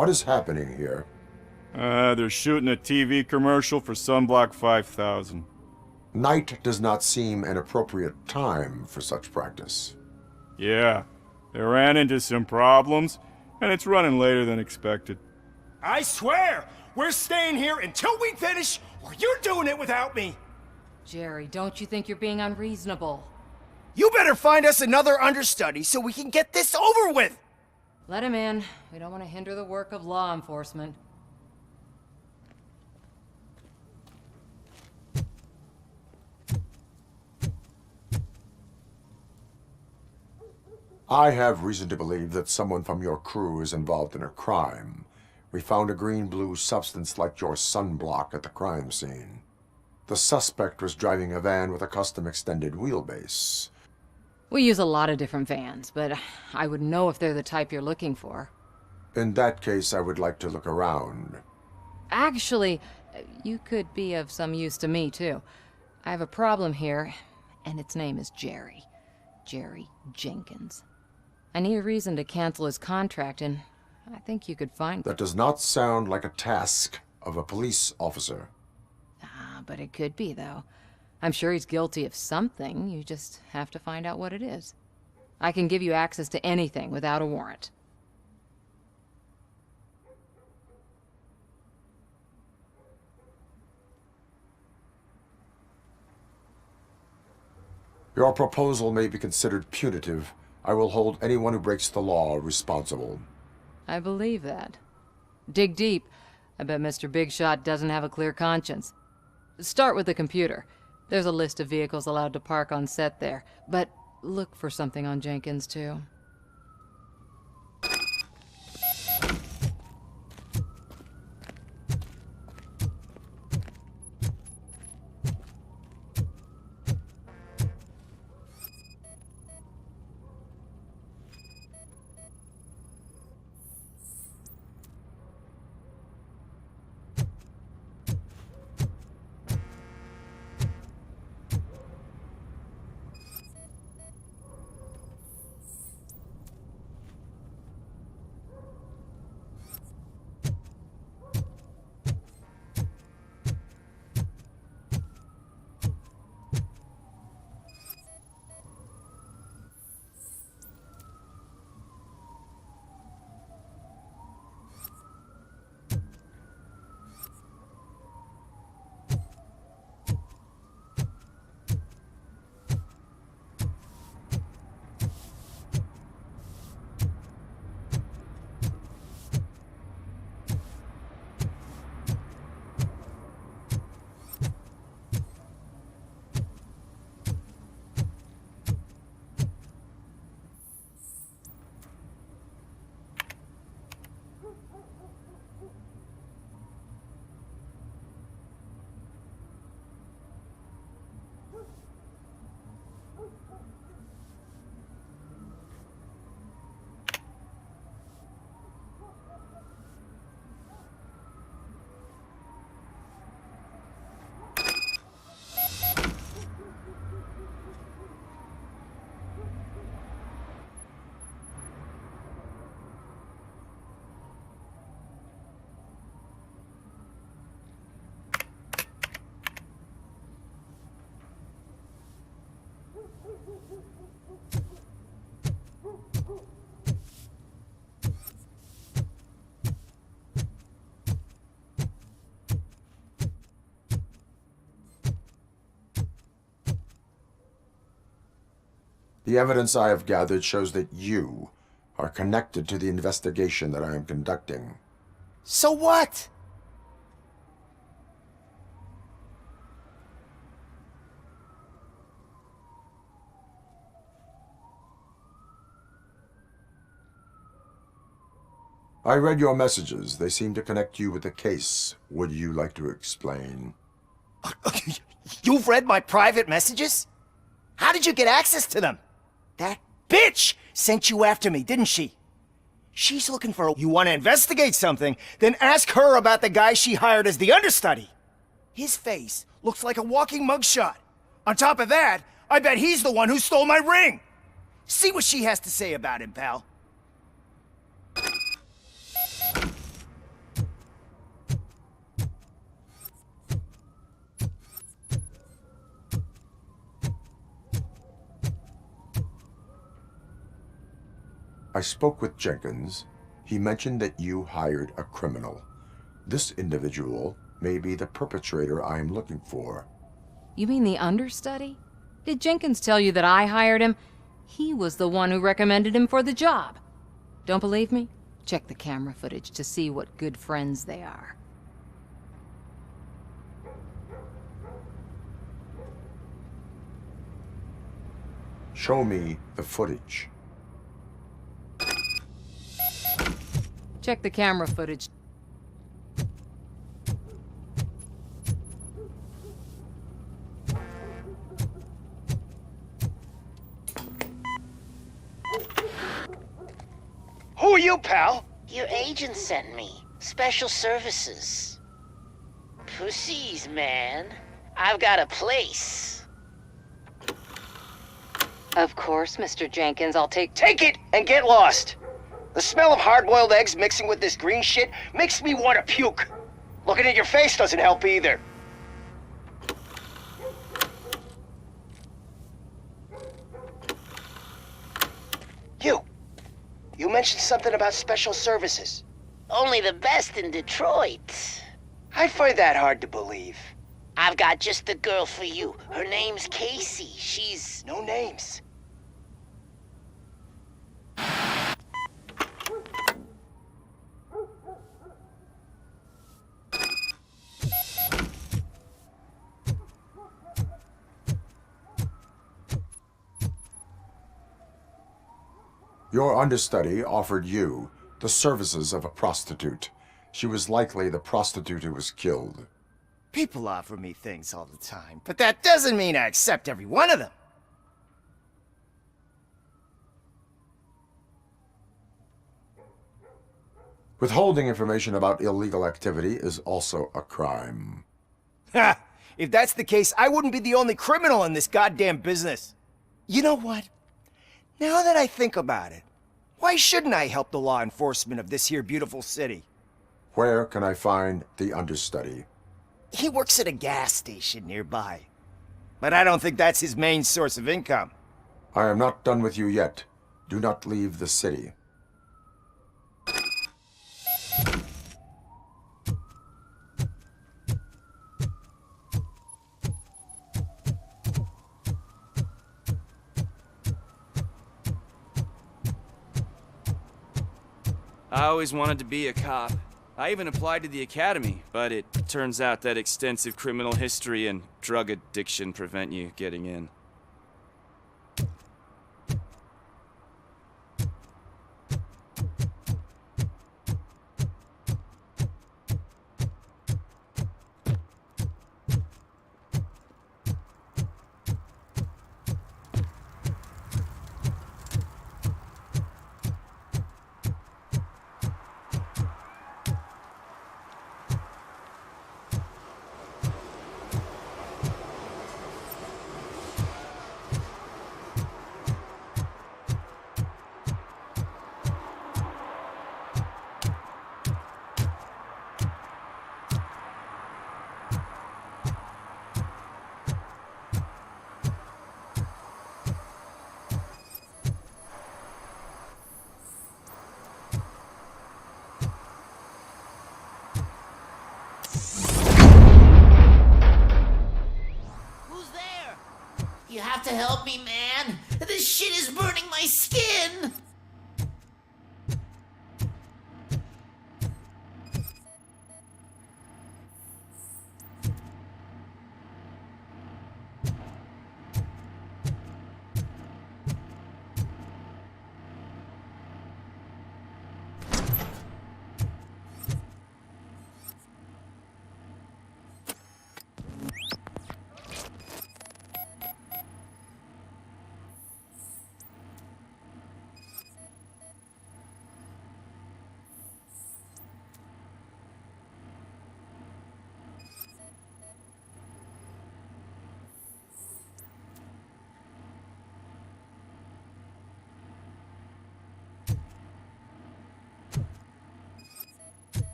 What is happening here? They're shooting a TV commercial for Sunblock 5000. Night does not seem an appropriate time for such practice. Yeah, they ran into some problems, and it's running later than expected. I swear, we're staying here until we finish, or you're doing it without me. Jerry, don't you think you're being unreasonable? You better find us another understudy so we can get this over with. Let him in. We don't want to hinder the work of law enforcement. I have reason to believe that someone from your crew is involved in a crime. We found a green-blue substance like your sunblock at the crime scene. The suspect was driving a van with a custom extended wheelbase. We use a lot of different vans, but I wouldn't know if they're the type you're looking for. In that case, I would like to look around. Actually, you could be of some use to me, too. I have a problem here, and its name is Jerry. Jerry Jenkins. I need a reason to cancel his contract, and I think you could find... That does not sound like a task of a police officer. But it could be, though. I'm sure he's guilty of something. You just have to find out what it is. I can give you access to anything without a warrant. Your proposal may be considered punitive. I will hold anyone who breaks the law responsible. I believe that. Dig deep. I bet Mr. Big Shot doesn't have a clear conscience. Start with the computer. There's a list of vehicles allowed to park on set there, but look for something on Jenkins, too. The evidence I have gathered shows that you are connected to the investigation that I am conducting. So what? I read your messages. They seem to connect you with the case. Would you like to explain? You've read my private messages? How did you get access to them? That bitch sent you after me, didn't she? She's looking for... You want to investigate something, then ask her about the guy she hired as the understudy. His face looks like a walking mugshot. On top of that, I bet he's the one who stole my ring. See what she has to say about him, pal. I spoke with Jenkins. He mentioned that you hired a criminal. This individual may be the perpetrator I am looking for. You mean the understudy? Did Jenkins tell you that I hired him? He was the one who recommended him for the job. Don't believe me? Check the camera footage to see what good friends they are. Show me the footage. Check the camera footage. Who are you, pal? Your agent sent me. Special services. Pussies, man. I've got a place. Of course, Mr. Jenkins, I'll take... Take it and get lost. The smell of hard-boiled eggs mixing with this green shit makes me want to puke. Looking at your face doesn't help either. You mentioned something about special services. Only the best in Detroit. I find that hard to believe. I've got just the girl for you. Her name's Casey. She's... No names. Your understudy offered you the services of a prostitute. She was likely the prostitute who was killed. People offer me things all the time, but that doesn't mean I accept every one of them. Withholding information about illegal activity is also a crime. Ha! If that's the case, I wouldn't be the only criminal in this goddamn business. You know what? Now that I think about it, why shouldn't I help the law enforcement of this here beautiful city? Where can I find the understudy? He works at a gas station nearby. But I don't think that's his main source of income. I am not done with you yet. Do not leave the city. I always wanted to be a cop. I even applied to the academy, but it turns out that extensive criminal history and drug addiction prevent you getting in. Who's there? You have to help me, man. This shit is burning my skin.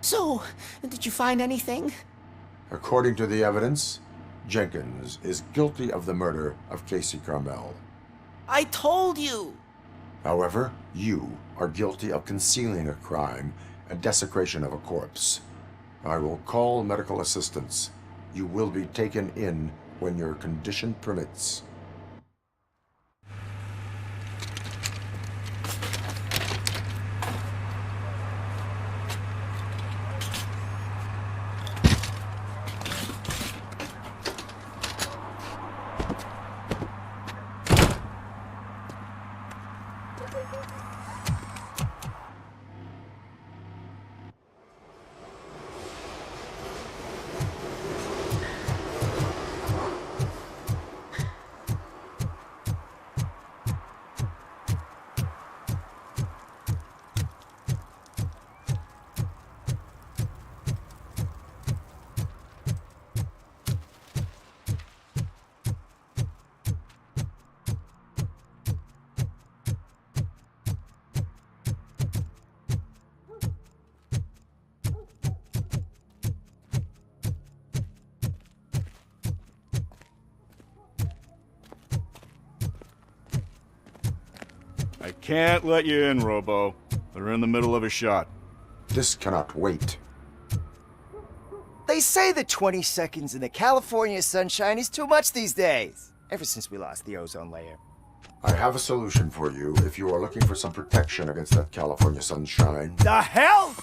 So, did you find anything? According to the evidence, Jenkins is guilty of the murder of Casey Carmel. I told you! However, you are guilty of concealing a crime and desecration of a corpse. I will call medical assistance. You will be taken in when your condition permits. I can't let you in, Robo. They're in the middle of a shot. This cannot wait. They say that 20 seconds in the California sunshine is too much these days. Ever since we lost the ozone layer. I have a solution for you if you are looking for some protection against that California sunshine. The hell?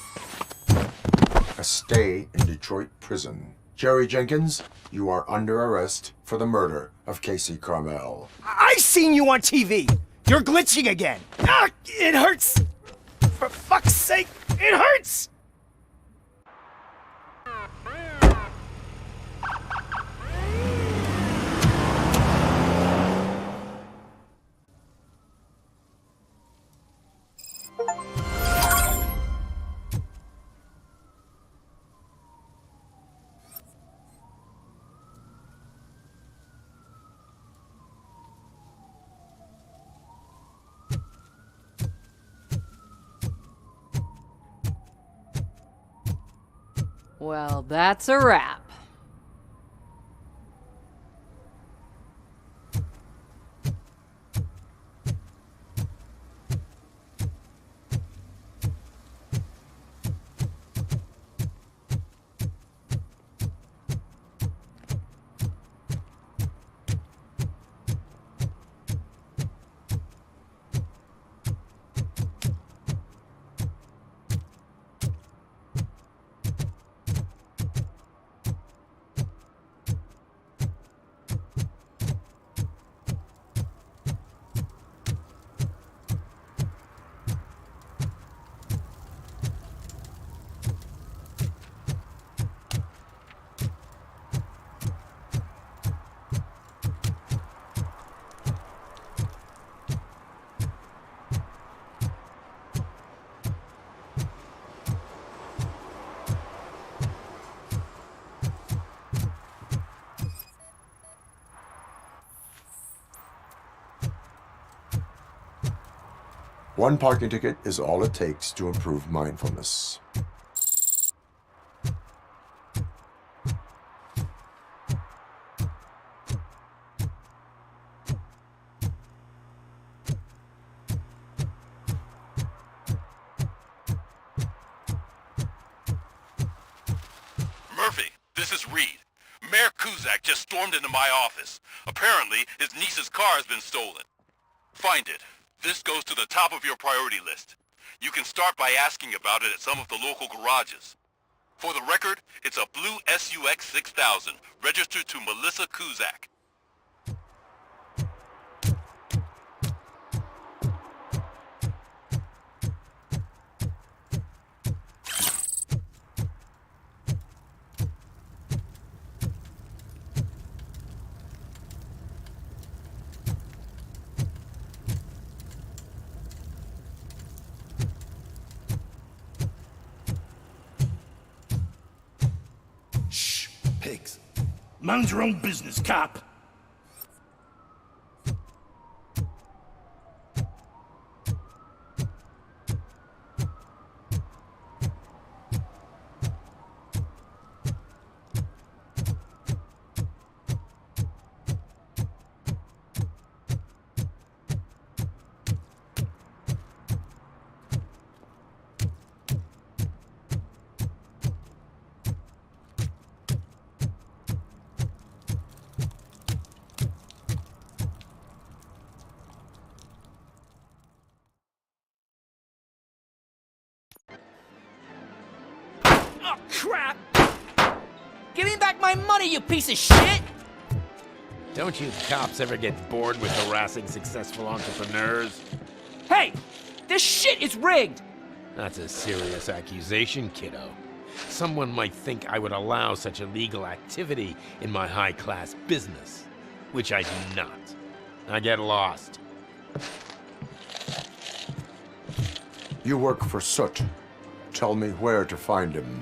A stay in Detroit prison. Jerry Jenkins, you are under arrest for the murder of Casey Carmel. I seen you on TV! You're glitching again! Ah, it hurts! For fuck's sake, it hurts! Well, that's a wrap. One parking ticket is all it takes to improve mindfulness. Murphy, this is Reed. Mayor Kuzak just stormed into my office. Apparently, his niece's car has been stolen. Find it. This goes to the top of your priority list. You can start by asking about it at some of the local garages. For the record, it's a blue SUX 6000, registered to Melissa Kuzak. Shh, pigs. Mind your own business, cop. Oh, crap! Give me back my money, you piece of shit! Don't you cops ever get bored with harassing successful entrepreneurs? Hey! This shit is rigged! That's a serious accusation, kiddo. Someone might think I would allow such illegal activity in my high-class business, which I do not. I get lost. You work for Soot. Tell me where to find him.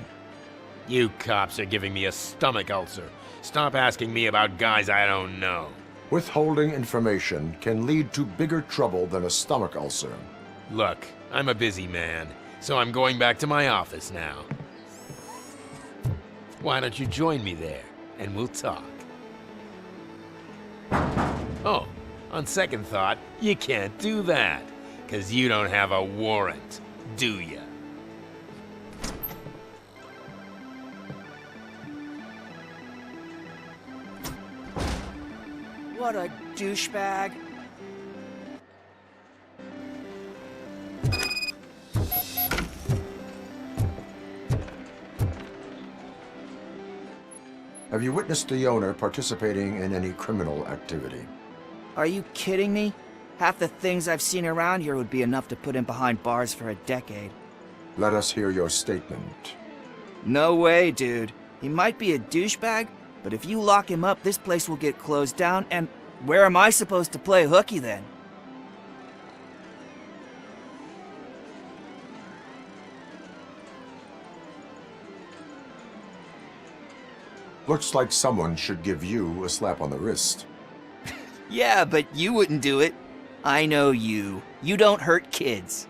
You cops are giving me a stomach ulcer. Stop asking me about guys I don't know. Withholding information can lead to bigger trouble than a stomach ulcer. Look, I'm a busy man, so I'm going back to my office now. Why don't you join me there, and we'll talk. Oh, on second thought, you can't do that, 'cause you don't have a warrant, do ya? What a douchebag. Have you witnessed the owner participating in any criminal activity? Are you kidding me? Half the things I've seen around here would be enough to put him behind bars for a decade. Let us hear your statement. No way, dude. He might be a douchebag, but if you lock him up, this place will get closed down, and where am I supposed to play hooky then? Looks like someone should give you a slap on the wrist. Yeah, but you wouldn't do it. I know you. You don't hurt kids.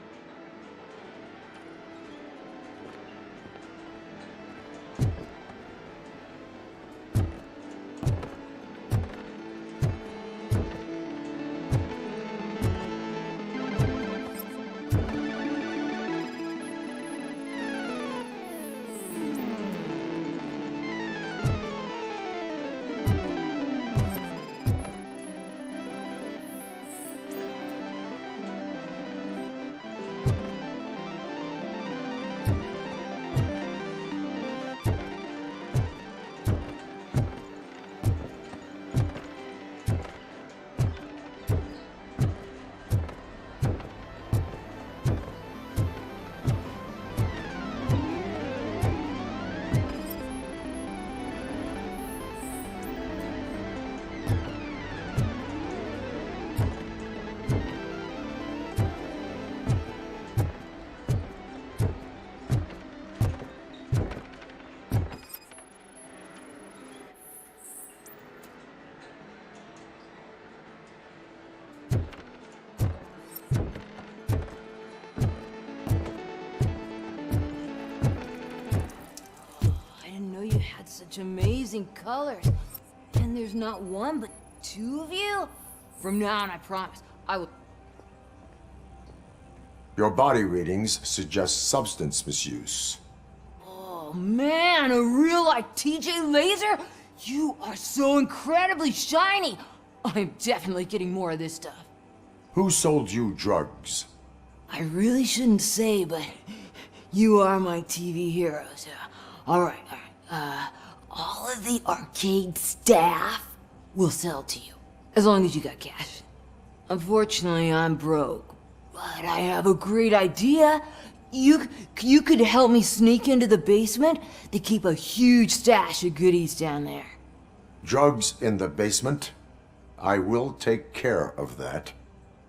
Such amazing colors. And there's not one, but two of you? From now on, I promise, I will... Your body readings suggest substance misuse. Oh man, a real like TJ Laser? You are so incredibly shiny. I'm definitely getting more of this stuff. Who sold you drugs? I really shouldn't say, but you are my TV heroes. All right. All of the arcade staff will sell to you, as long as you got cash. Unfortunately, I'm broke, but I have a great idea. You could help me sneak into the basement. They keep a huge stash of goodies down there. Drugs in the basement? I will take care of that.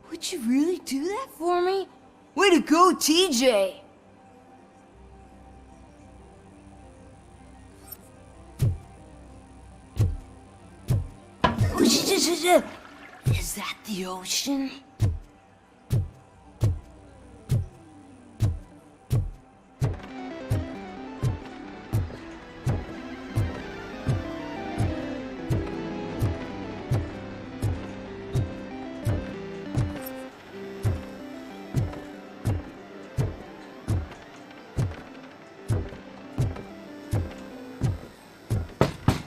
Would you really do that for me? Way to go, TJ! Is that the ocean?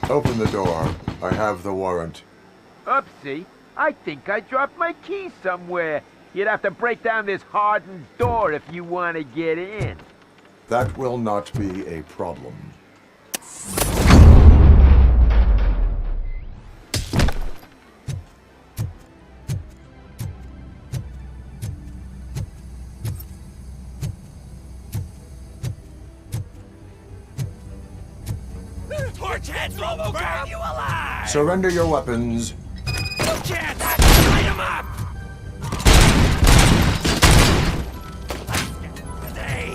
Open the door. I have the warrant. Oopsie, I think I dropped my key somewhere. You'd have to break down this hardened door if you want to get in. That will not be a problem. Torch heads, RoboCop! You alive! Surrender your weapons. No chance! Light him up! Today!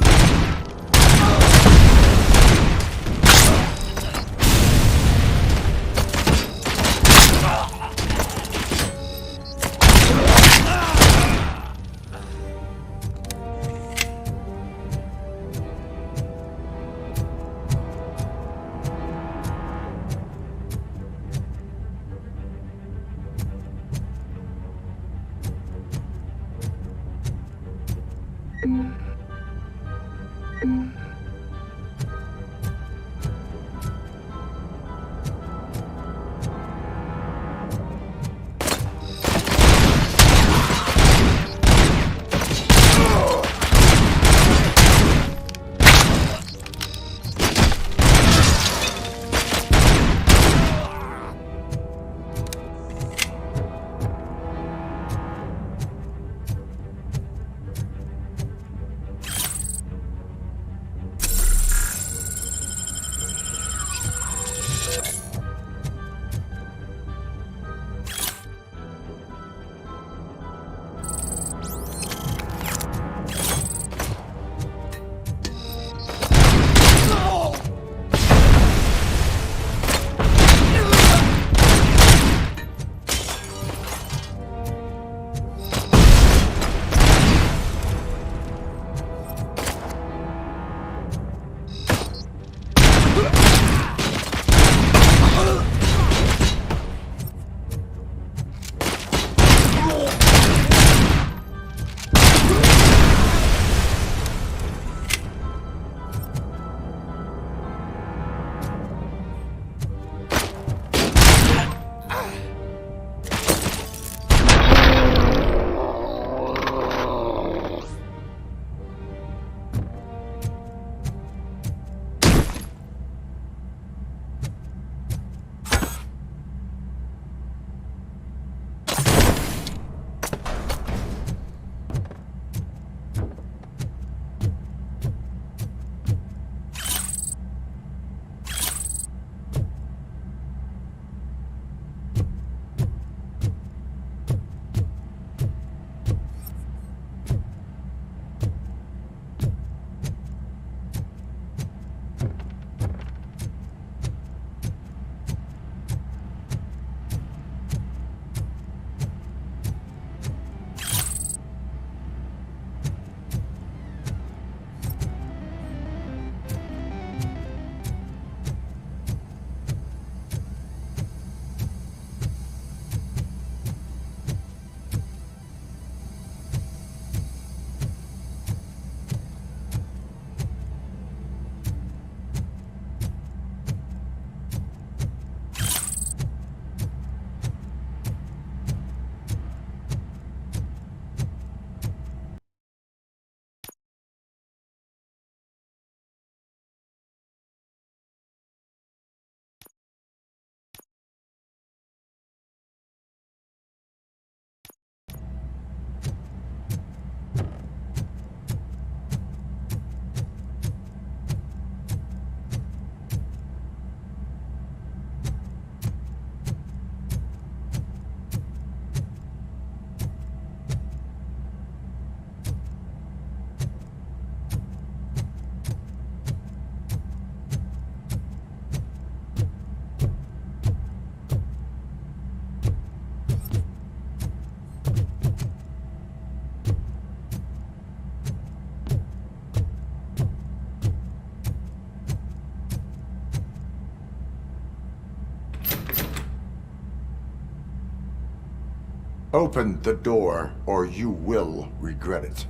Open the door, or you will regret it.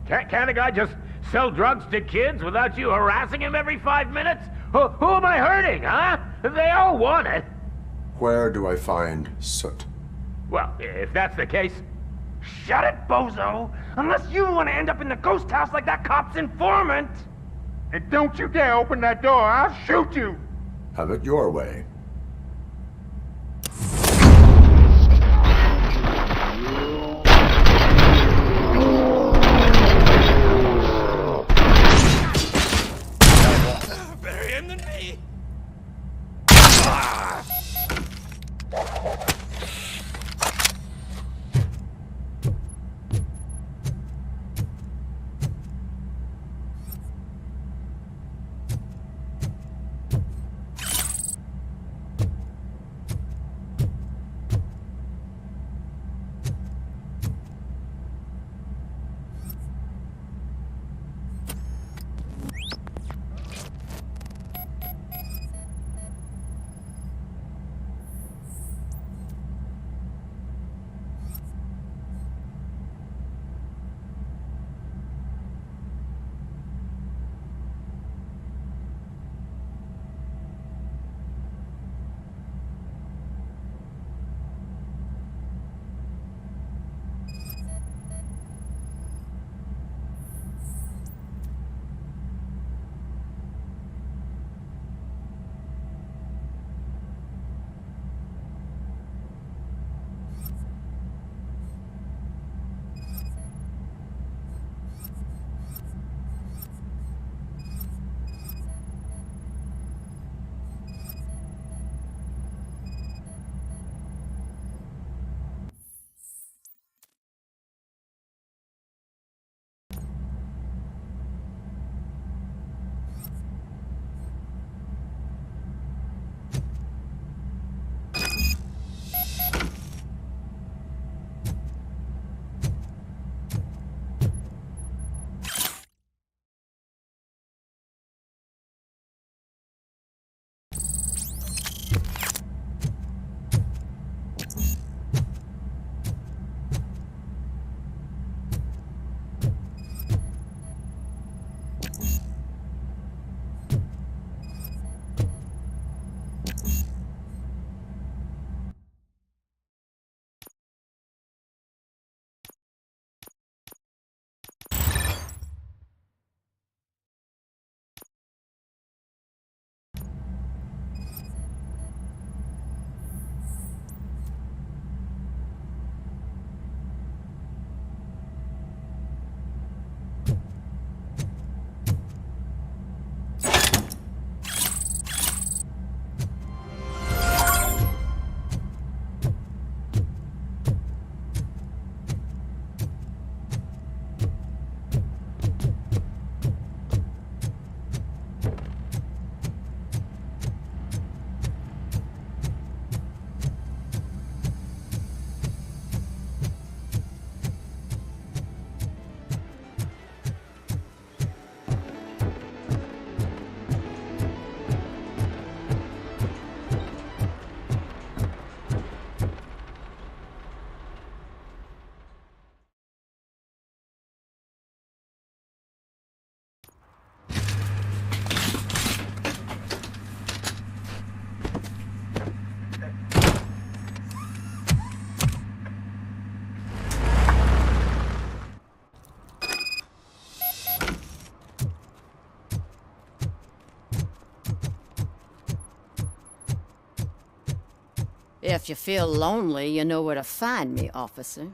Can't a guy just sell drugs to kids without you harassing him every 5 minutes? Who am I hurting, huh? They all want it. Where do I find Soot? Well, if that's the case, shut it, bozo! Unless you want to end up in the ghost house like that cop's informant! And don't you dare open that door, I'll shoot you! Have it your way. Better him than me. If you feel lonely, you know where to find me, officer.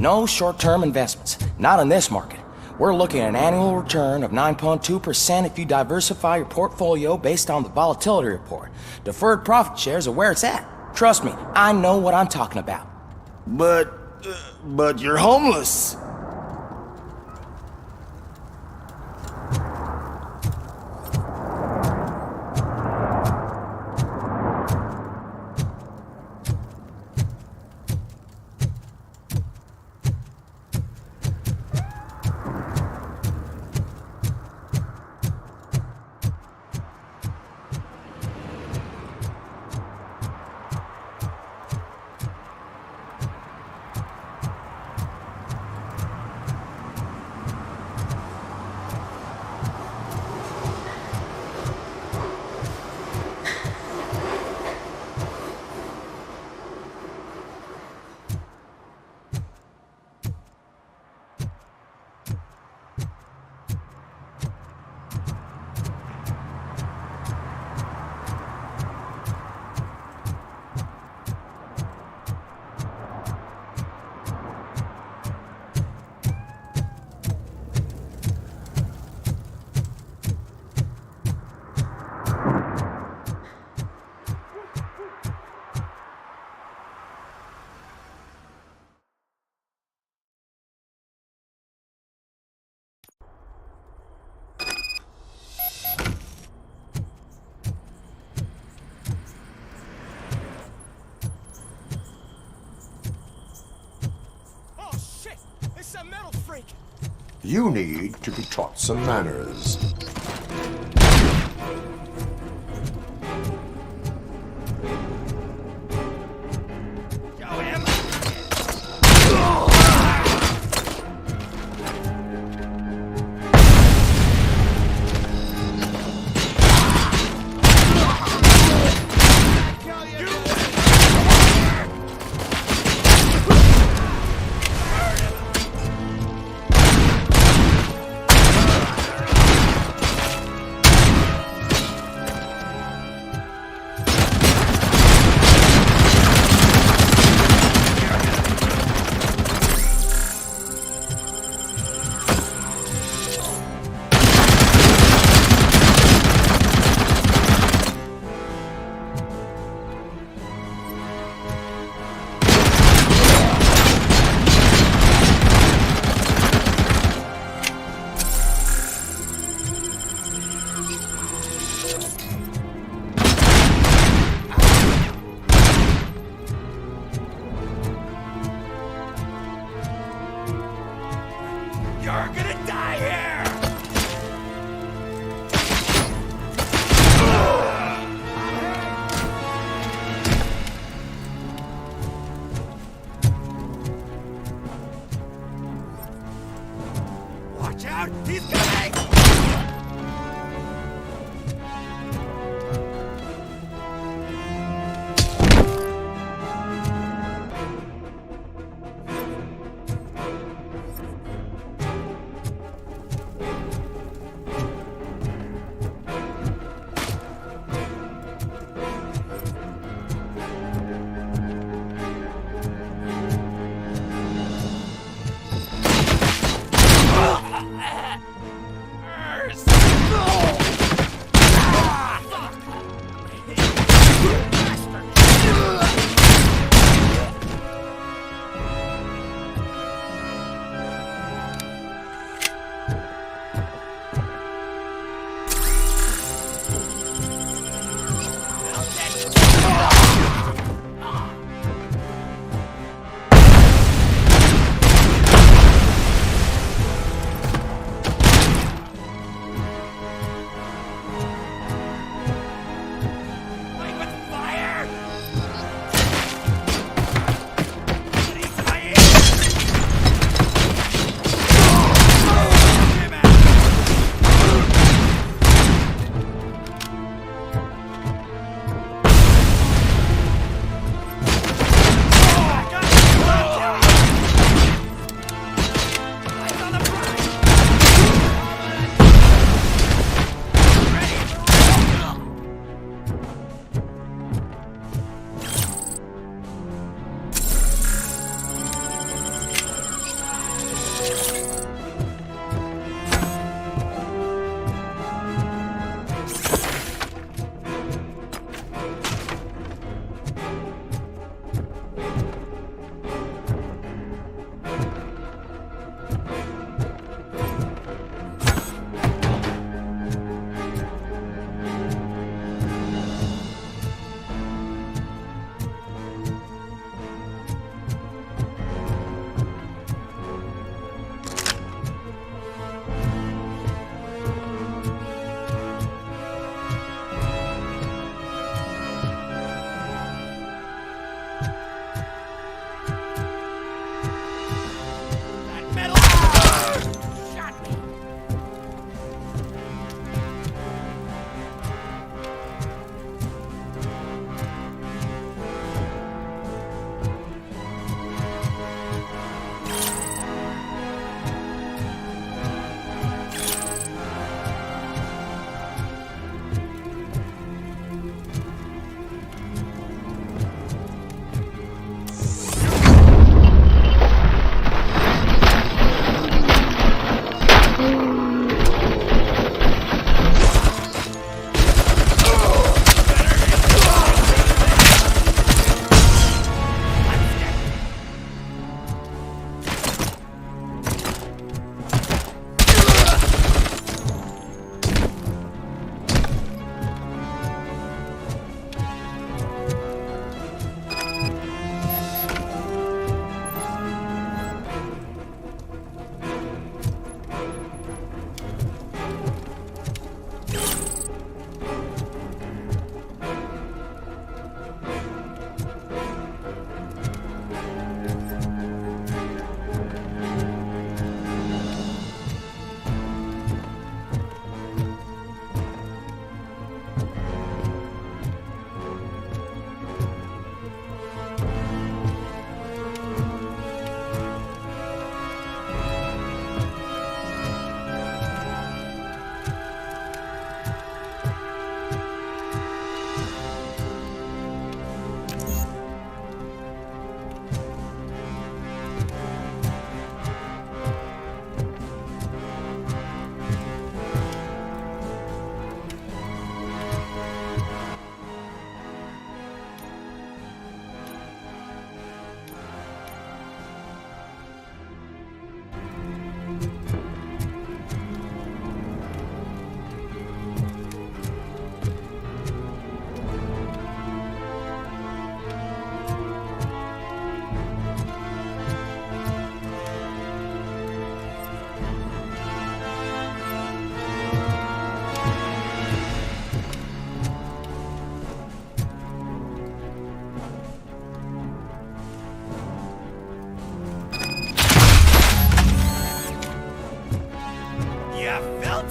No short-term investments. Not in this market. We're looking at an annual return of 9.2% if you diversify your portfolio based on the volatility report. Deferred profit shares are where it's at. Trust me, I know what I'm talking about. But you're homeless. You need to be taught some manners. You're gonna die here! Watch out! He's coming!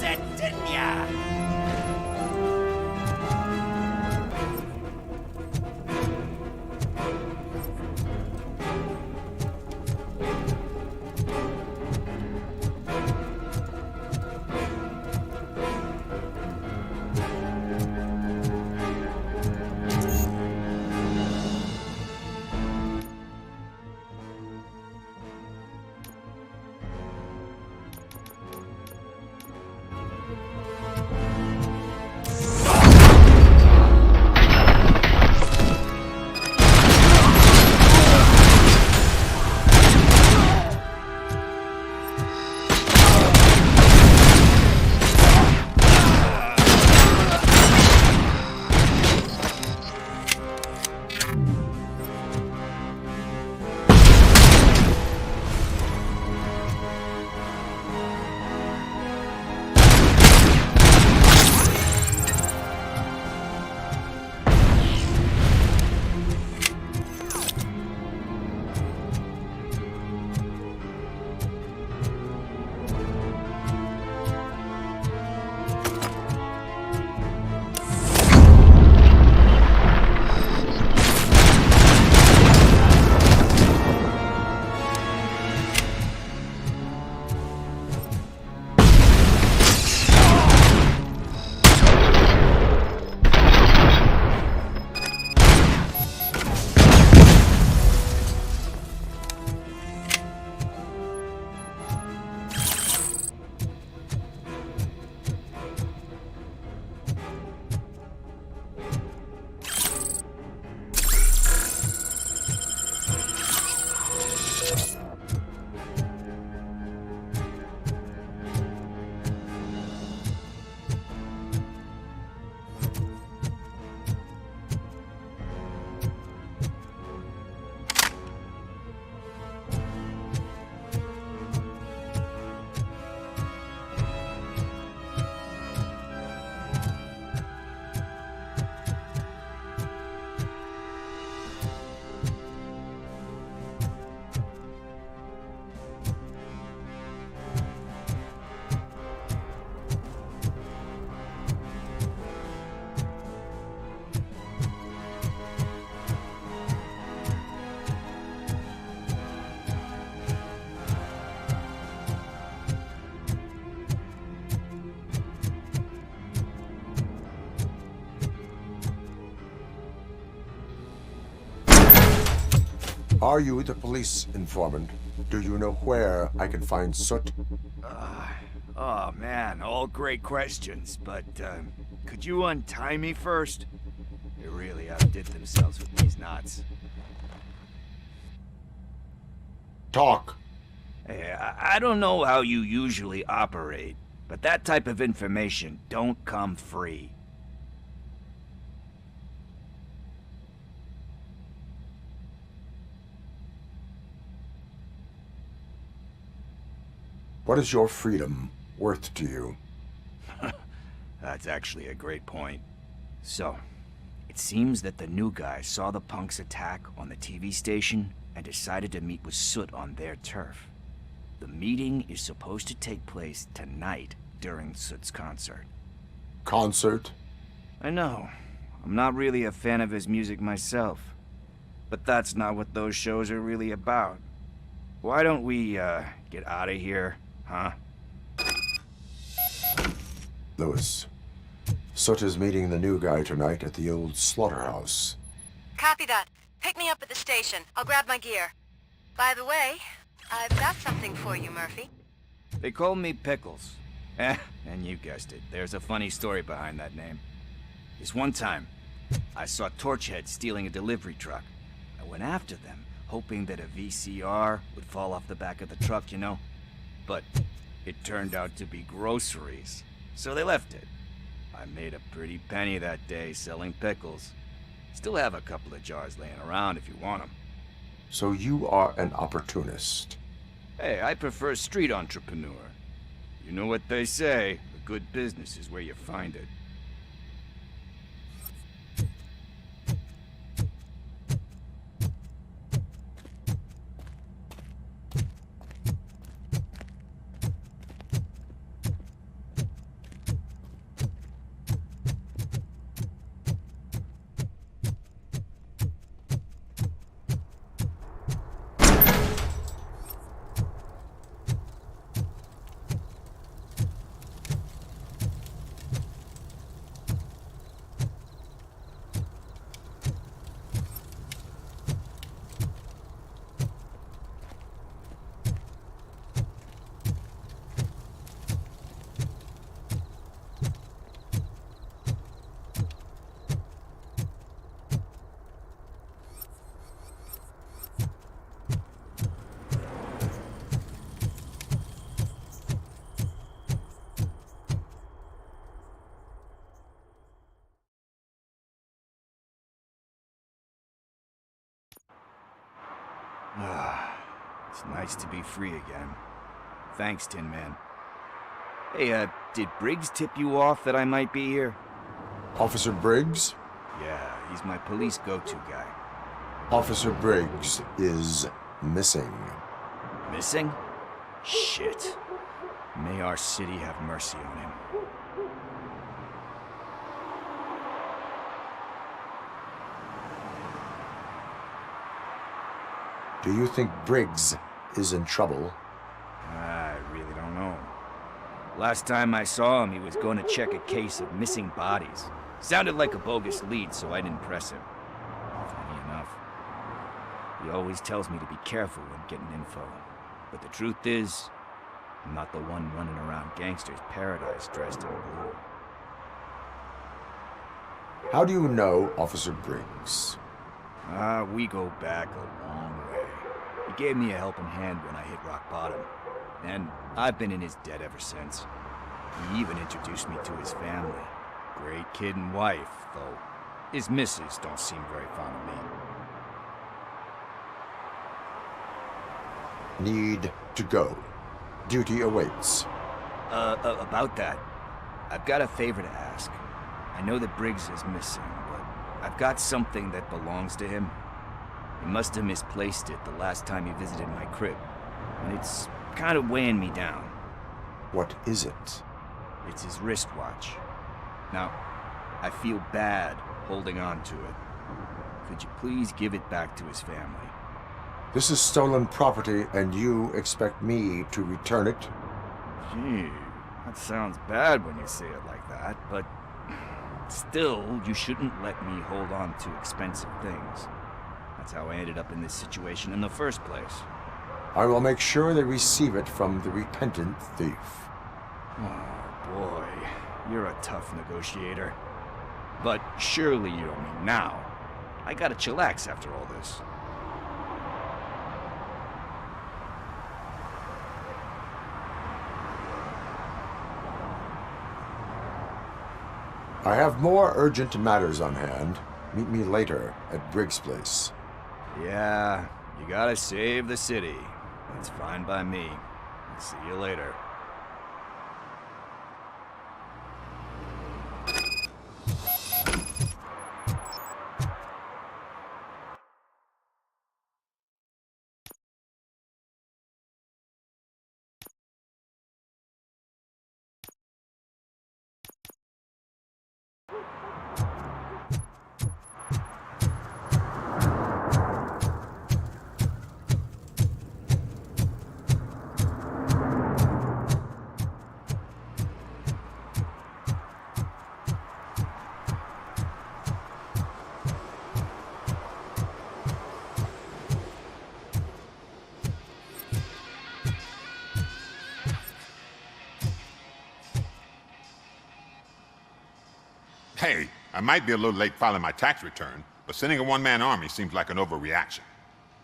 nailed it, didn't ya? Are you the police informant? Do you know where I can find Soot? Oh man, all great questions, but could you untie me first? They really outdid themselves with these knots. Talk. Hey, I don't know how you usually operate, but that type of information don't come free. What is your freedom worth to you? That's actually a great point. So, it seems that the new guy saw the punks attack on the TV station and decided to meet with Soot on their turf. The meeting is supposed to take place tonight during Soot's concert. Concert? I know. I'm not really a fan of his music myself. But that's not what those shows are really about. Why don't we, get out of here, huh? Lewis, Soot is meeting the new guy tonight at the old slaughterhouse. Copy that. Pick me up at the station. I'll grab my gear. By the way, I've got something for you, Murphy. They call me Pickles. And you guessed it, there's a funny story behind that name. This one time, I saw Torchhead stealing a delivery truck. I went after them, hoping that a VCR would fall off the back of the truck, you know? But it turned out to be groceries, so they left it. I made a pretty penny that day selling pickles. Still have a couple of jars laying around if you want them. So you are an opportunist. Hey, I prefer street entrepreneur. You know what they say, a good business is where you find it. It's nice to be free again. Thanks, Tin Man. Hey, did Briggs tip you off that I might be here? Officer Briggs? Yeah, he's my police go-to guy. Officer Briggs is missing. Missing? Shit. May our city have mercy on him. Do you think Briggs is in trouble? I really don't know. Last time I saw him, he was going to check a case of missing bodies. Sounded like a bogus lead, so I didn't press him. Funny enough. He always tells me to be careful when getting info. But the truth is, I'm not the one running around gangster's paradise dressed in blue. How do you know Officer Briggs? We go back a long way. He gave me a helping hand when I hit rock bottom. And I've been in his debt ever since. He even introduced me to his family. Great kid and wife, though his missus don't seem very fond of me. Need to go. Duty awaits. About that, I've got a favor to ask. I know that Briggs is missing, but I've got something that belongs to him. He must have misplaced it the last time he visited my crib, and it's kind of weighing me down. What is it? It's his wristwatch. Now, I feel bad holding on to it. Could you please give it back to his family? This is stolen property, and you expect me to return it? Gee, that sounds bad when you say it like that, but still, you shouldn't let me hold on to expensive things. That's how I ended up in this situation in the first place. I will make sure they receive it from the repentant thief. Oh boy, you're a tough negotiator. But surely you don't mean now. I gotta chillax after all this. I have more urgent matters on hand. Meet me later at Briggs' place. Yeah, you gotta save the city. That's fine by me. See you later. Hey, I might be a little late filing my tax return, but sending a one-man army seems like an overreaction.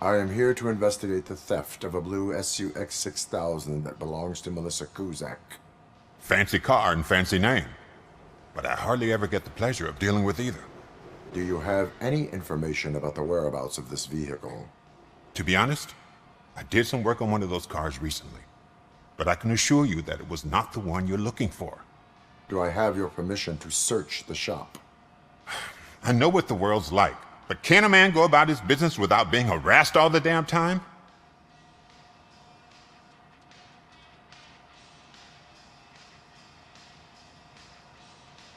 I am here to investigate the theft of a blue SUX 6000 that belongs to Melissa Kuzak. Fancy car and fancy name. But I hardly ever get the pleasure of dealing with either. Do you have any information about the whereabouts of this vehicle? To be honest, I did some work on one of those cars recently. But I can assure you that it was not the one you're looking for. Do I have your permission to search the shop? I know what the world's like, but can a man go about his business without being harassed all the damn time?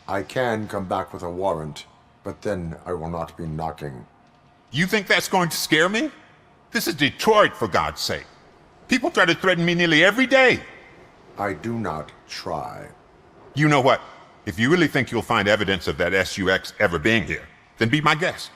I can come back with a warrant, but then I will not be knocking. You think that's going to scare me? This is Detroit, for God's sake. People try to threaten me nearly every day. I do not try. You know what? If you really think you'll find evidence of that SUX ever being here, then be my guest.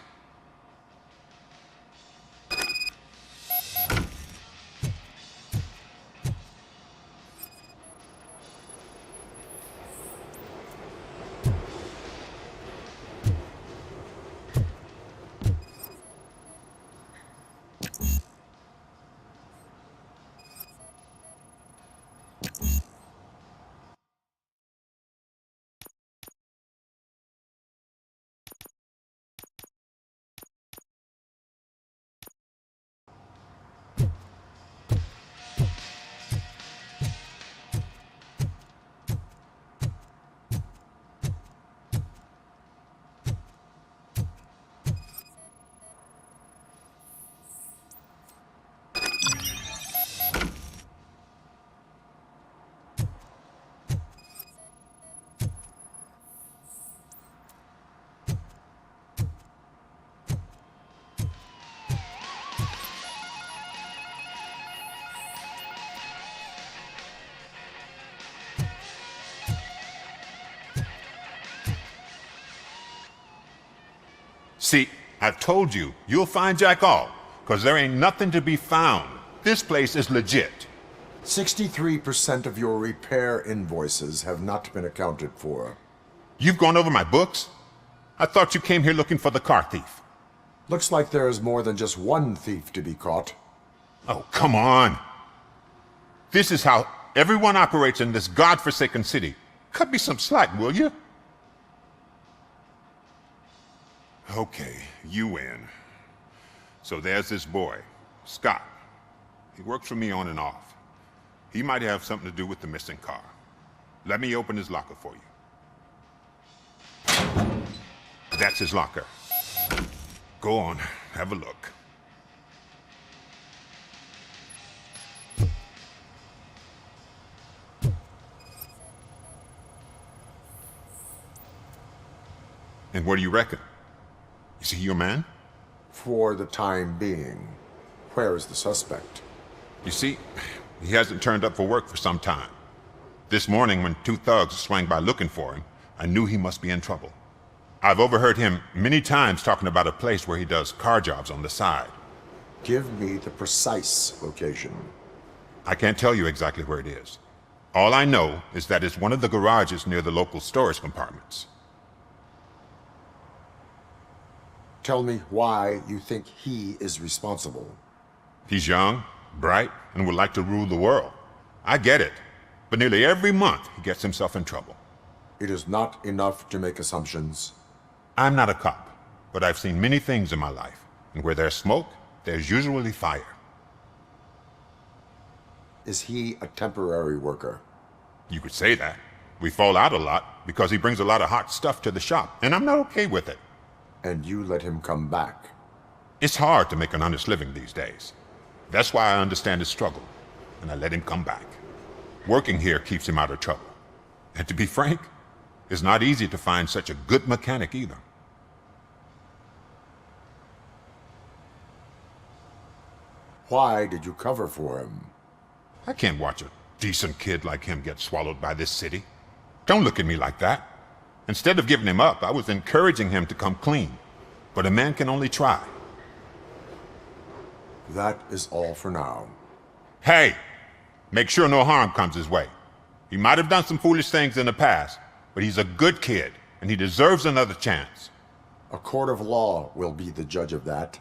See, I've told you, you'll find Jack all, because there ain't nothing to be found. This place is legit. 63% of your repair invoices have not been accounted for. You've gone over my books? I thought you came here looking for the car thief. Looks like there is more than just one thief to be caught. Oh, come on. This is how everyone operates in this godforsaken city. Cut me some slack, will you? Okay, you win. So there's this boy, Scott. He works for me on and off. He might have something to do with the missing car. Let me open his locker for you. That's his locker. Go on, have a look. And what do you reckon? Is he your man? For the time being. Where is the suspect? You see, he hasn't turned up for work for some time. This morning, when two thugs swang by looking for him, I knew he must be in trouble. I've overheard him many times talking about a place where he does car jobs on the side. Give me the precise location. I can't tell you exactly where it is. All I know is that it's one of the garages near the local storage compartments. Tell me why you think he is responsible. He's young, bright, and would like to rule the world. I get it. But nearly every month, he gets himself in trouble. It is not enough to make assumptions. I'm not a cop, but I've seen many things in my life. And where there's smoke, there's usually fire. Is he a temporary worker? You could say that. We fall out a lot because he brings a lot of hot stuff to the shop, and I'm not okay with it. And you let him come back? It's hard to make an honest living these days. That's why I understand his struggle, and I let him come back. Working here keeps him out of trouble. And to be frank, it's not easy to find such a good mechanic either. Why did you cover for him? I can't watch a decent kid like him get swallowed by this city. Don't look at me like that. Instead of giving him up, I was encouraging him to come clean. But a man can only try. That is all for now. Hey! Make sure no harm comes his way. He might have done some foolish things in the past, but he's a good kid, and he deserves another chance. A court of law will be the judge of that.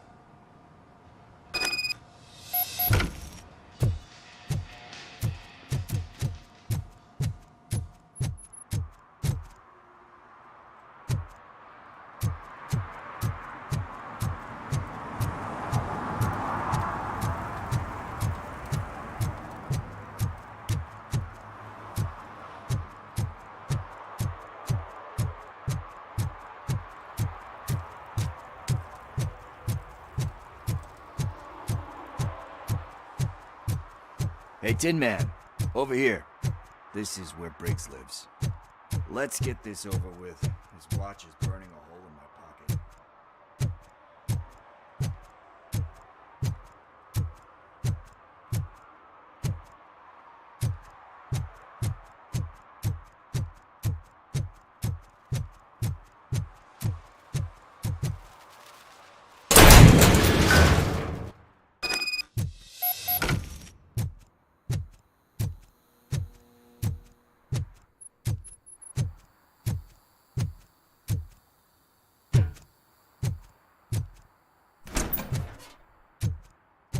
Hey, Tin Man, over here. This is where Briggs lives. Let's get this over with. His watch is burning a hole in my pocket.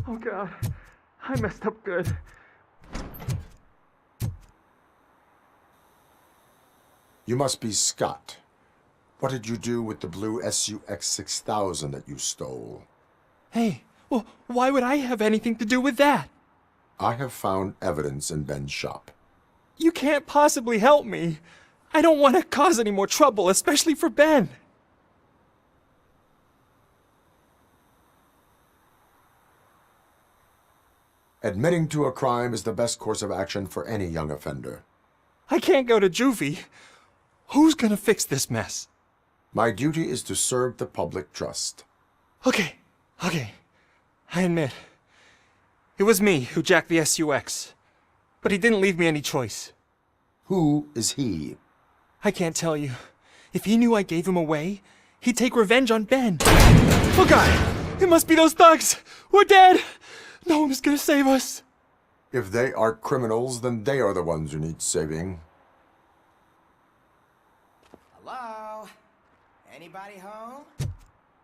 Oh God, I messed up good. You must be Scott. What did you do with the blue SUX 6000 that you stole? Hey, well, why would I have anything to do with that? I have found evidence in Ben's shop. You can't possibly help me. I don't want to cause any more trouble, especially for Ben. Admitting to a crime is the best course of action for any young offender. I can't go to juvie. Who's gonna fix this mess? My duty is to serve the public trust. Okay. I admit. It was me who jacked the SUX. But he didn't leave me any choice. Who is he? I can't tell you. If he knew I gave him away, he'd take revenge on Ben. Oh God, it must be those thugs. We're dead. No one is gonna save us. If they are criminals, then they are the ones who need saving. Hello? Anybody home?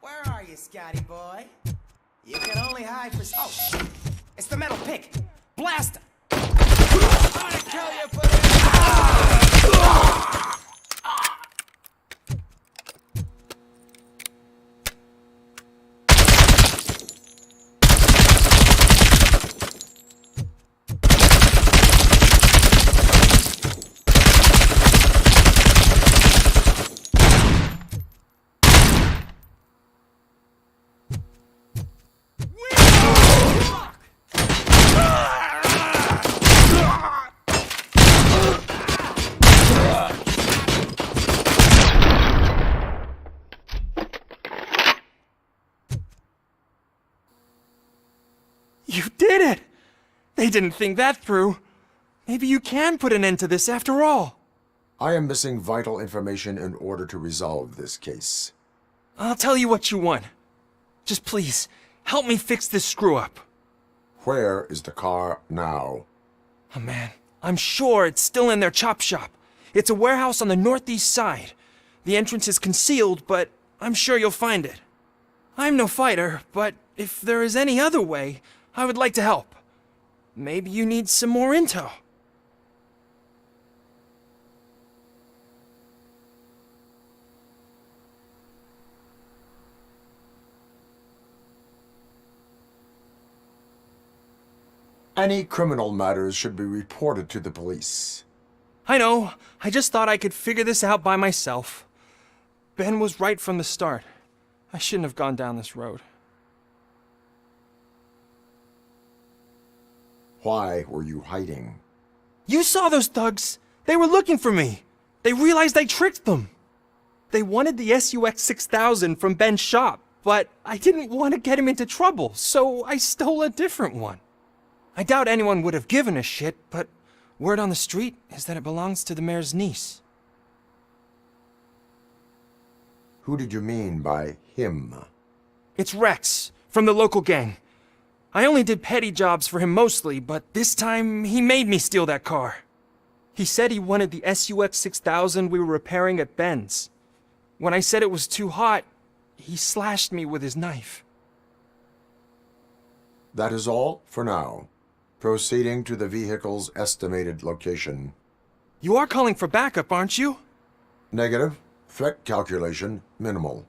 Where are you, Scotty boy? You can only hide for... Oh, shit! It's the metal pick! Blast him! I'm gonna kill you for this! You did it! They didn't think that through. Maybe you can put an end to this after all. I am missing vital information in order to resolve this case. I'll tell you what you want. Just please, help me fix this screw-up. Where is the car now? Oh man, I'm sure it's still in their chop shop. It's a warehouse on the northeast side. The entrance is concealed, but I'm sure you'll find it. I'm no fighter, but if there is any other way, I would like to help. Maybe you need some more intel. Any criminal matters should be reported to the police. I know. I just thought I could figure this out by myself. Ben was right from the start. I shouldn't have gone down this road. Why were you hiding? You saw those thugs! They were looking for me! They realized I tricked them! They wanted the SUX 6000 from Ben's shop, but I didn't want to get him into trouble, so I stole a different one. I doubt anyone would have given a shit, but word on the street is that it belongs to the mayor's niece. Who did you mean by him? It's Rex, from the local gang. I only did petty jobs for him mostly, but this time he made me steal that car. He said he wanted the SUX 6000 we were repairing at Ben's. When I said it was too hot, he slashed me with his knife. That is all for now. Proceeding to the vehicle's estimated location. You are calling for backup, aren't you? Negative. Threat calculation minimal.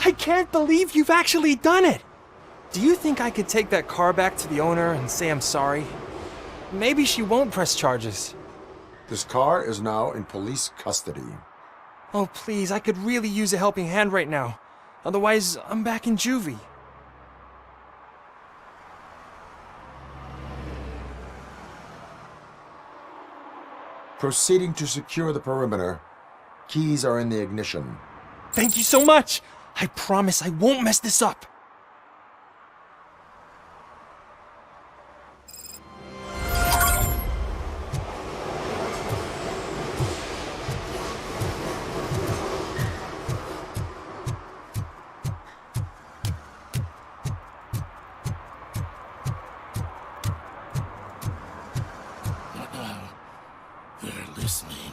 I can't believe you've actually done it! Do you think I could take that car back to the owner and say I'm sorry? Maybe she won't press charges. This car is now in police custody. Oh, please, I could really use a helping hand right now. Otherwise, I'm back in juvie. Proceeding to secure the perimeter. Keys are in the ignition. Thank you so much! I promise I won't mess this up. They're listening.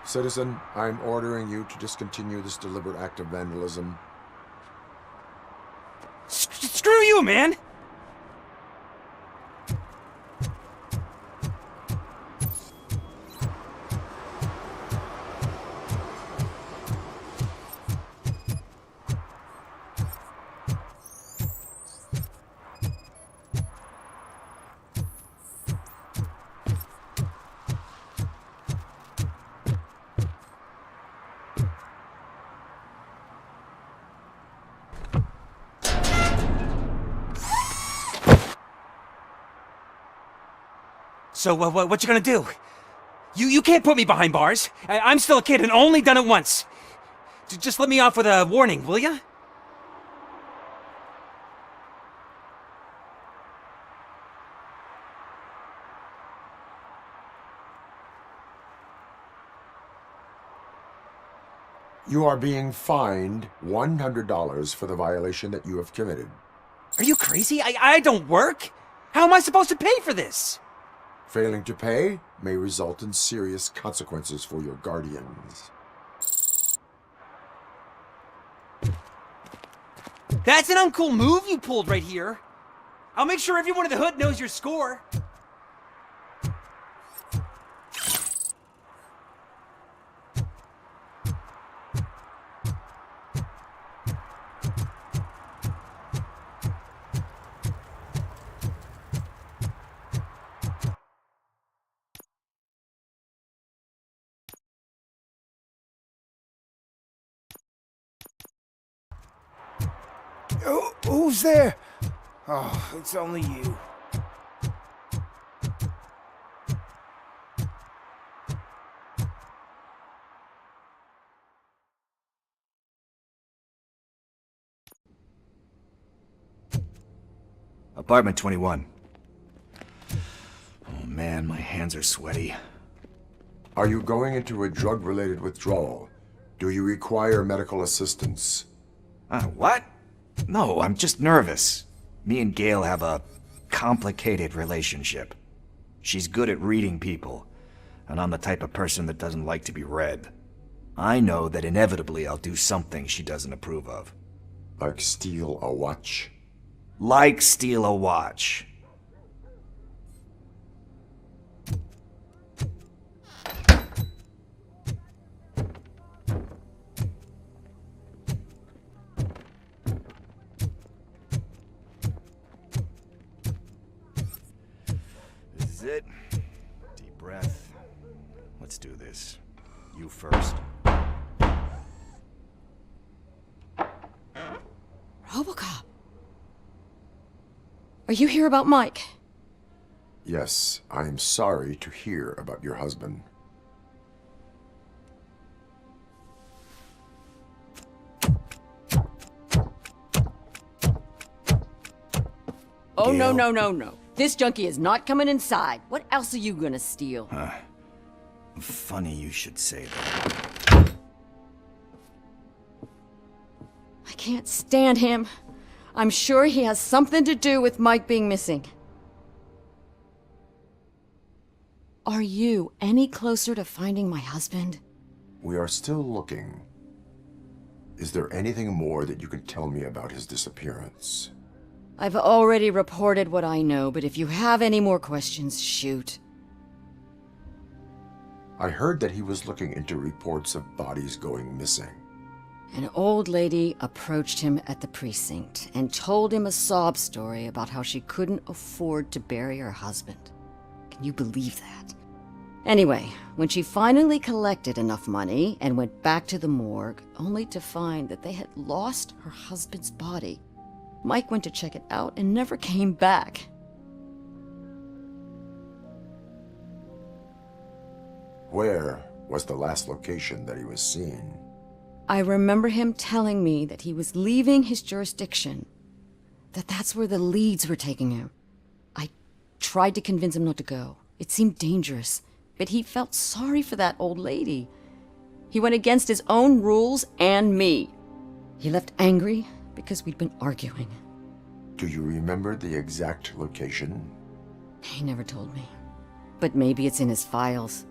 Citizen, I'm ordering you to discontinue this deliberate act of vandalism. Screw you, man! So, what you gonna do? You can't put me behind bars. I'm still a kid and only done it once. Just let me off with a warning, will ya? You are being fined $100 for the violation that you have committed. Are you crazy? I don't work. How am I supposed to pay for this? Failing to pay may result in serious consequences for your guardians. That's an uncool move you pulled right here. I'll make sure everyone in the hood knows your score. Who's there? Oh, it's only you. Apartment 21. Oh man, my hands are sweaty. Are you going into a drug-related withdrawal? Do you require medical assistance? What? No, I'm just nervous. Me and Gail have a complicated relationship. She's good at reading people, and I'm the type of person that doesn't like to be read. I know that inevitably I'll do something she doesn't approve of. Like steal a watch? Like steal a watch. This is it. Deep breath. Let's do this. You first. RoboCop. Are you here about Mike? Yes, I am sorry to hear about your husband. Oh, no, Gail? no. This junkie is not coming inside. What else are you gonna steal? Funny you should say that. I can't stand him. I'm sure he has something to do with Mike being missing. Are you any closer to finding my husband? We are still looking. Is there anything more that you can tell me about his disappearance? I've already reported what I know, but if you have any more questions, shoot. I heard that he was looking into reports of bodies going missing. An old lady approached him at the precinct and told him a sob story about how she couldn't afford to bury her husband. Can you believe that? Anyway, when she finally collected enough money and went back to the morgue, only to find that they had lost her husband's body, Mike went to check it out and never came back. Where was the last location that he was seen? I remember him telling me that he was leaving his jurisdiction, that that's where the leads were taking him. I tried to convince him not to go. It seemed dangerous, but he felt sorry for that old lady. He went against his own rules and me. He left angry because we'd been arguing. Do you remember the exact location? He never told me, but maybe it's in his files.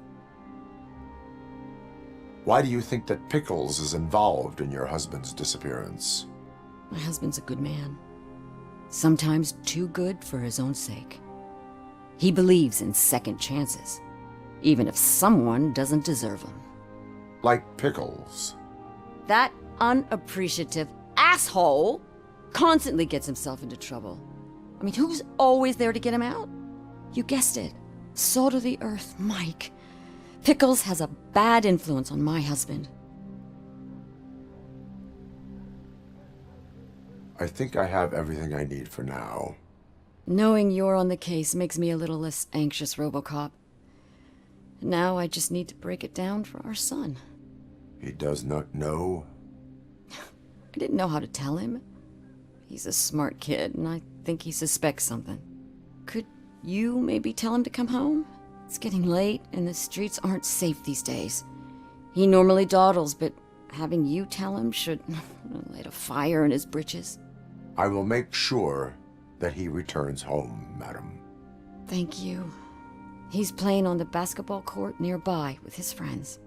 Why do you think that Pickles is involved in your husband's disappearance? My husband's a good man. Sometimes too good for his own sake. He believes in second chances, even if someone doesn't deserve them. Like Pickles. That unappreciative asshole constantly gets himself into trouble. I mean, who's always there to get him out? You guessed it. Salt of the earth, Mike. Pickles has a bad influence on my husband. I think I have everything I need for now. Knowing you're on the case makes me a little less anxious, RoboCop. Now I just need to break it down for our son. He does not know? I didn't know how to tell him. He's a smart kid, and I think he suspects something. Could you maybe tell him to come home? It's getting late, and the streets aren't safe these days. He normally dawdles, but having you tell him should light a fire in his britches. I will make sure that he returns home, madam. Thank you. He's playing on the basketball court nearby with his friends.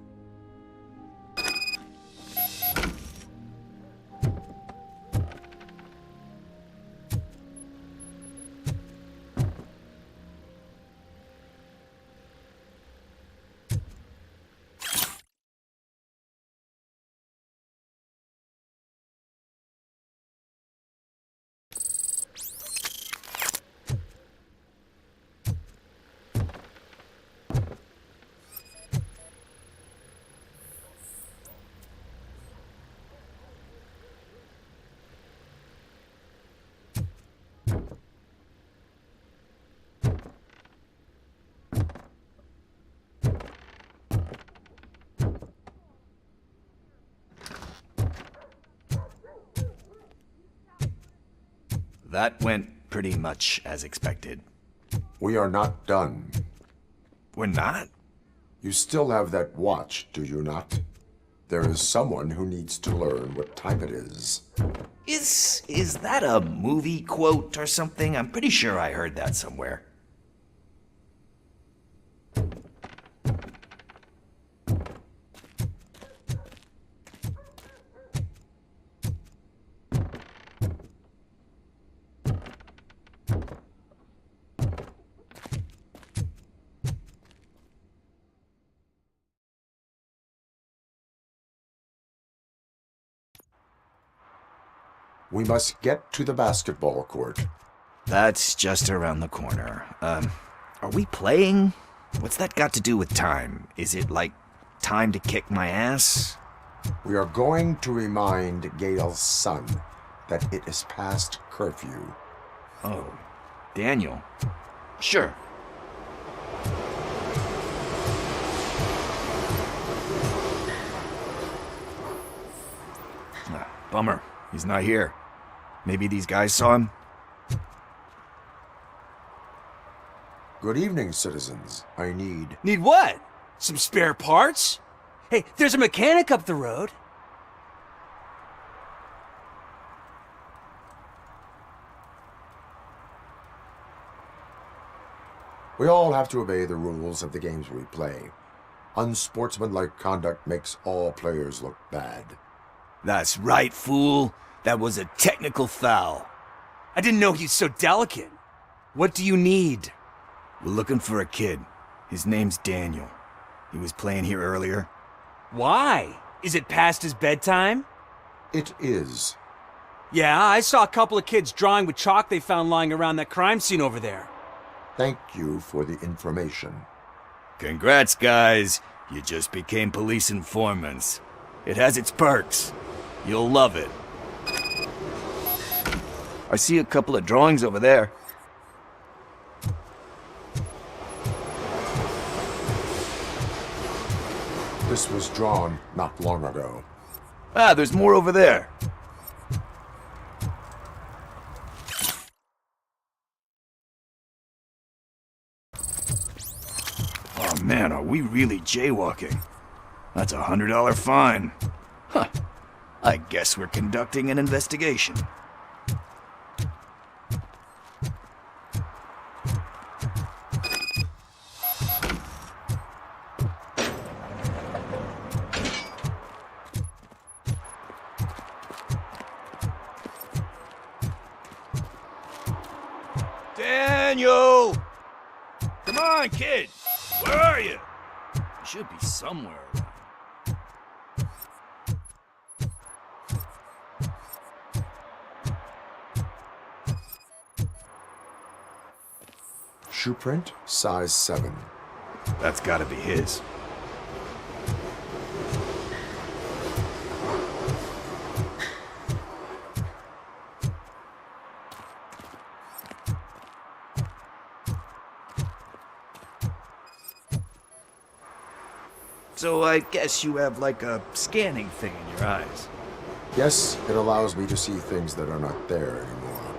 That went pretty much as expected. We are not done. We're not? You still have that watch, do you not? There is someone who needs to learn what time it is. Is that a movie quote or something? I'm pretty sure I heard that somewhere. We must get to the basketball court. That's just around the corner. Are we playing? What's that got to do with time? Is it like time to kick my ass? We are going to remind Gail's son that it is past curfew. Oh, Daniel. Sure. Bummer. He's not here. Maybe these guys saw him? Good evening, citizens. I need... Need what? Some spare parts? Hey, there's a mechanic up the road. We all have to obey the rules of the games we play. Unsportsmanlike conduct makes all players look bad. That's right, fool. That was a technical foul. I didn't know he's so delicate. What do you need? We're looking for a kid. His name's Daniel. He was playing here earlier. Why? Is it past his bedtime? It is. Yeah, I saw a couple of kids drawing with chalk they found lying around that crime scene over there. Thank you for the information. Congrats, guys. You just became police informants. It has its perks. You'll love it. I see a couple of drawings over there. This was drawn not long ago. Ah, there's more over there. Oh man, are we really jaywalking? That's a $100 fine. Huh. I guess we're conducting an investigation. Daniel! Come on, kid! Where are you? You should be somewhere around. Shoe print, size 7. That's gotta be his. So I guess you have like a scanning thing in your eyes. Yes, it allows me to see things that are not there anymore.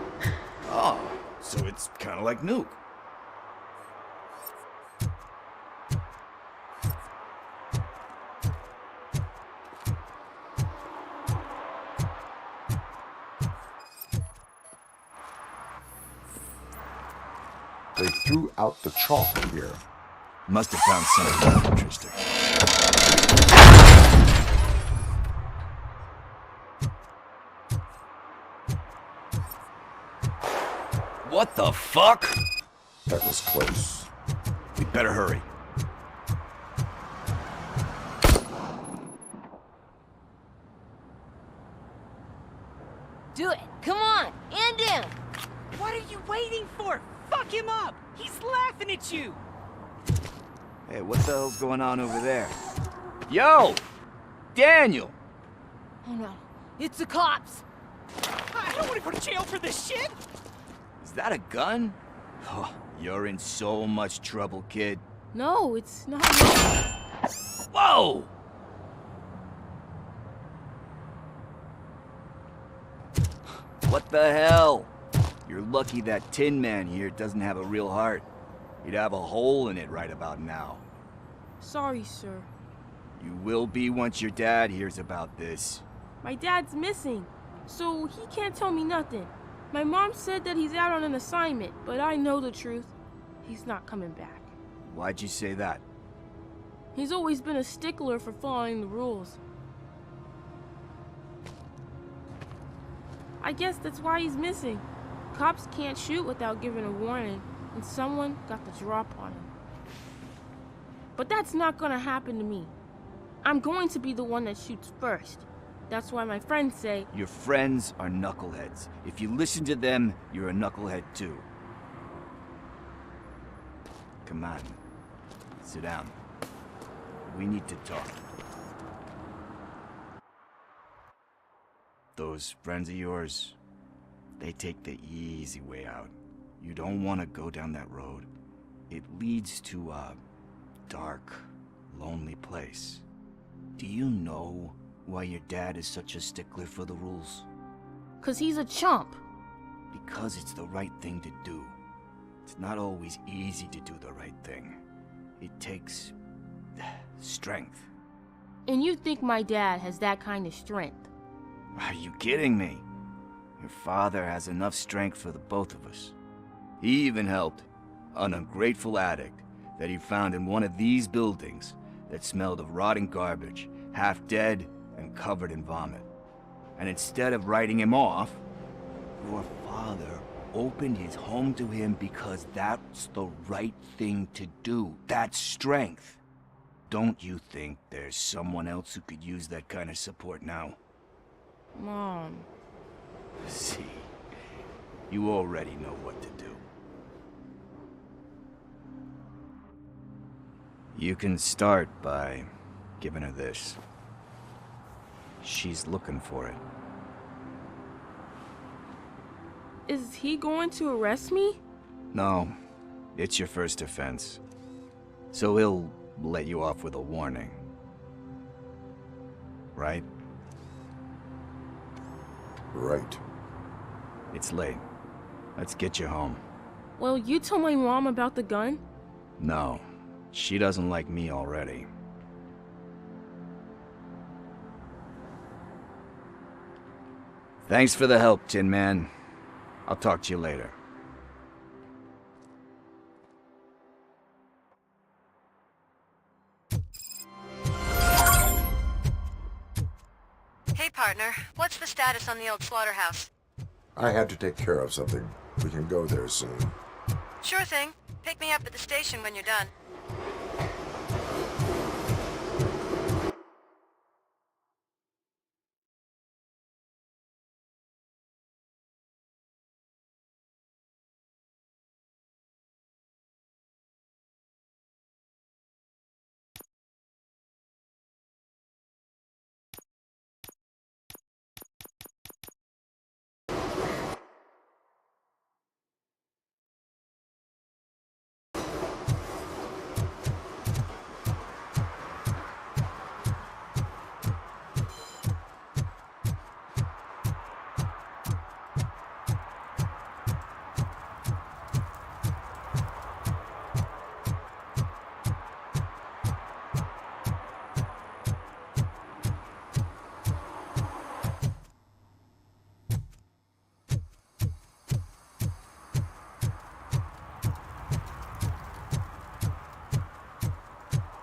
Oh, so it's kind of like Nuke. They threw out the chalk here. Must have found something interesting. What the fuck? That was close. We better hurry. Do it! Come on! End him! What are you waiting for? Fuck him up! He's laughing at you! Hey, what the hell's going on over there? Yo! Daniel! Oh no, it's the cops! I don't want to go to jail for this shit! Is that a gun? Oh, you're in so much trouble, kid. No, it's not. Whoa! What the hell? You're lucky that Tin Man here doesn't have a real heart. He'd have a hole in it right about now. Sorry, sir. You will be once your dad hears about this. My dad's missing, so he can't tell me nothing. My mom said that he's out on an assignment, but I know the truth. He's not coming back. Why'd you say that? He's always been a stickler for following the rules. I guess that's why he's missing. Cops can't shoot without giving a warning, and someone got the drop on him. But that's not gonna happen to me. I'm going to be the one that shoots first. That's why my friends say... Your friends are knuckleheads. If you listen to them, you're a knucklehead too. Come on. Sit down. We need to talk. Those friends of yours, they take the easy way out. You don't want to go down that road. It leads to a dark, lonely place. Do you know why your dad is such a stickler for the rules? 'Cause he's a chump. Because it's the right thing to do. It's not always easy to do the right thing. It takes strength. And you think my dad has that kind of strength? Are you kidding me? Your father has enough strength for the both of us. He even helped an ungrateful addict that he found in one of these buildings that smelled of rotting garbage, half dead and covered in vomit. And instead of writing him off, your father opened his home to him because that's the right thing to do. That's strength. Don't you think there's someone else who could use that kind of support now? Mom. See, you already know what to do. You can start by giving her this. She's looking for it. Is he going to arrest me? No, it's your first offense. So he'll let you off with a warning. Right? Right. It's late. Let's get you home. Well, you told my mom about the gun? No, she doesn't like me already. Thanks for the help, Tin Man. I'll talk to you later. Hey, partner. What's the status on the old slaughterhouse? I had to take care of something. We can go there soon. Sure thing. Pick me up at the station when you're done.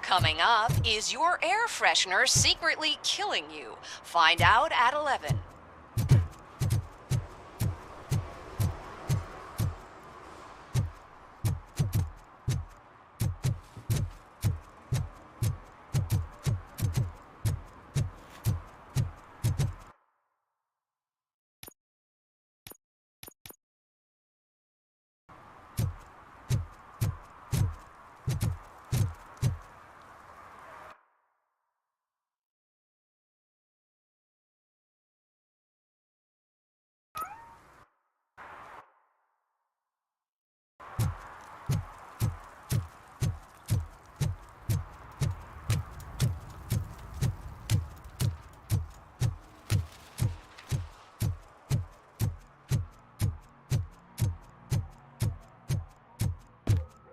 Coming up, is your air freshener secretly killing you? Find out at 11.